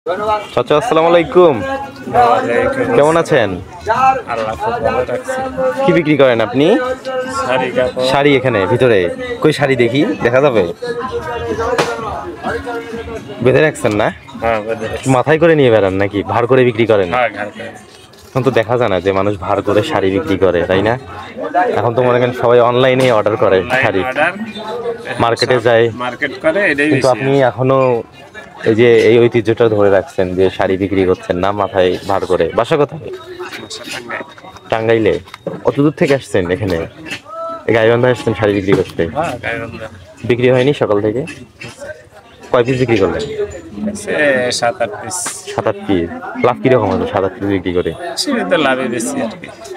চাচা আসসালামু আলাইকুম, কেমন আছেন? কি বিক্রি করেন আপনি? শাড়ি এখানে ভিতরে? কই শাড়ি দেখি, দেখা যাবে? বেঁধে রাখছেন না? মাথায় করে নিয়ে বেড়ান নাকি ভার করে বিক্রি করেন? এখন তো দেখা যায় না যে মানুষ ভার করে শাড়ি বিক্রি করে, তাই না? এখন তো মনে করেন সবাই অনলাইনে অর্ডার করে শাড়ি, মার্কেটে যায়, কিন্তু আপনি এখনো এই যে এই ঐতিহ্যটা ধরে রাখছেন যে শাড়ি বিক্রি করছেন না মাথায় ভার করে। বাসা কোথায়? টাঙ্গাইলে? অত দূর থেকে আসছেন এখানে? গাইবান্ধা আসছেন শাড়ি বিক্রি করতে? বিক্রি হয়নি সকাল থেকে? কয় পিস বিক্রি করলেন? 7-8 পিস। লাভ কিরকম হলো 7-8 পিস বিক্রি করে?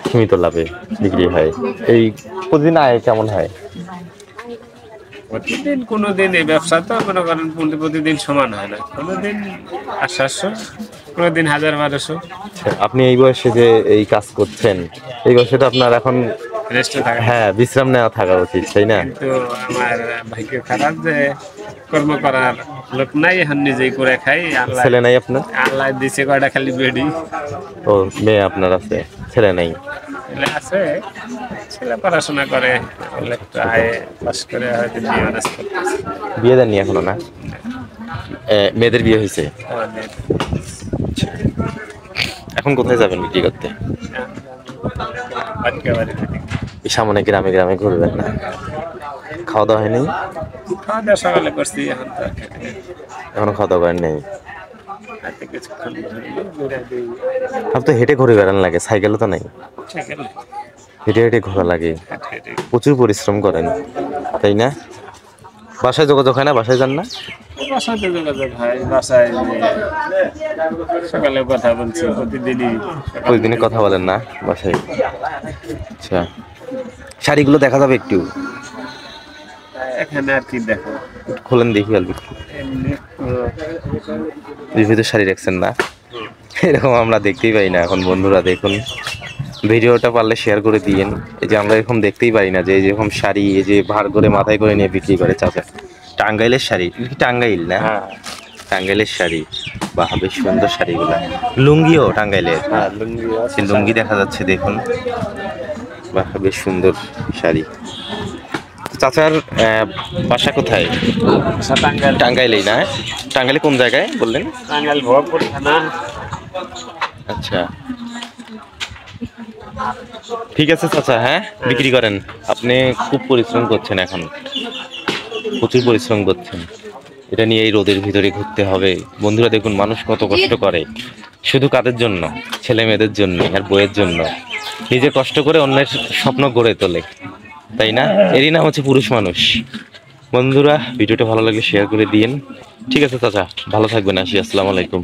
সীমিত লাভে বিক্রি হয়। এই প্রতিদিন আয় কেমন হয়? প্রতিদিন কোনোদিন এই ব্যবসা তো মনে করেন প্রতিদিন সমান হয় না, কোনোদিন 800, কোনোদিন 1000-1200। আপনি এই বয়সে যে এই কাজ করছেন, এই বয়সে তো আপনার এখন রেস্টে থাকা, হ্যাঁ বিশ্রাম নেওয়া থাকা উচিত, তাই না? কিন্তু আমার ভাগ্য খারাপ যে কর্ম করার লোক নাই, এখন নিজেই করে খাই। ছেলে নাই আপনার? আল্লাহ দিছে কয়টা খালি বেডি। ও মেয়ে আপনার আছে, ছেলে নাই? আছে, ছেলে পড়াশোনা করে, একটু আয় পাস করে হয়তো বিয়ে ম্যানেজ করতেছে। বিয়ে দেননি এখনো না? মেয়েদের বিয়ে হয়েছে? এখন কোথায় যাবেন বিক্রি করতে? এই সামনে গ্রামে গ্রামে ঘুরবেন না? খাওয়া দাওয়া হয়নি? খাওয়া দাওয়া সকালে করছি, এখনো খাওয়া দাওয়া করেন নাই? আপনি তো হেঁটে ঘুরে বেড়ান লাগে, সাইকেলও তো নাই? হেঁটে হেঁটে ঘোরা লাগে, প্রচুর পরিশ্রম করেন, তাই না? বাসায় যোগাযোগ হয় না? বাসায় যান না? বাসায় যোগাযোগ হয়, বাসায় সকালে কথা বলছি প্রতিদিনই কথা বলেন না বাসায়? আচ্ছা, শাড়িগুলো দেখা যাবে একটু? এখানে আর কি দেখো, খোলেন দেখি অল্প। বিভিন্ন শাড়ি রাখছেন না? এরকম আমরা দেখতেই পাই না এখন। বন্ধুরা দেখুন, ভিডিওটা পারলে শেয়ার করে দিয়েন। এই যে আমরা এরকম দেখতেই পাই না যে এই যেরকম শাড়ি এই যে ভার করে মাথায় করে নিয়ে বিক্রি করে চাচা। টাঙ্গাইলের শাড়ি, টাঙ্গাইল না? টাঙ্গাইলের শাড়ি, বাহ বেশ সুন্দর শাড়িগুলা। লুঙ্গিও টাঙ্গাইলের? লুঙ্গি দেখা যাচ্ছে দেখুন, বাহ বেশ সুন্দর শাড়ি। চাচার বাসা কোথায়? টাঙ্গাইলেই না? টাঙ্গাইলে কোন জায়গায় বললেন? টাঙ্গাইল ভবাপুর থানা। আচ্ছা, ঠিক আছে চাচা, হ্যাঁ বিক্রি করেন। আপনি খুব পরিশ্রম করছেন, এখন প্রচুর পরিশ্রম করছেন। এটা নিয়ে এই রোদের ভিতরে ঘুরতে হবে। বন্ধুরা দেখুন, মানুষ কত কষ্ট করে, শুধু কাদের জন্য? ছেলে মেয়েদের জন্য আর বইয়ের জন্য। নিজে কষ্ট করে অন্যের স্বপ্ন গড়ে তোলে, তাই না? এরই নাম হচ্ছে পুরুষ মানুষ। বন্ধুরা ভিডিওটা ভালো লাগলে শেয়ার করে দিয়েন। ঠিক আছে চাচা, ভালো থাকবেন, আসি, আসসালামু আলাইকুম।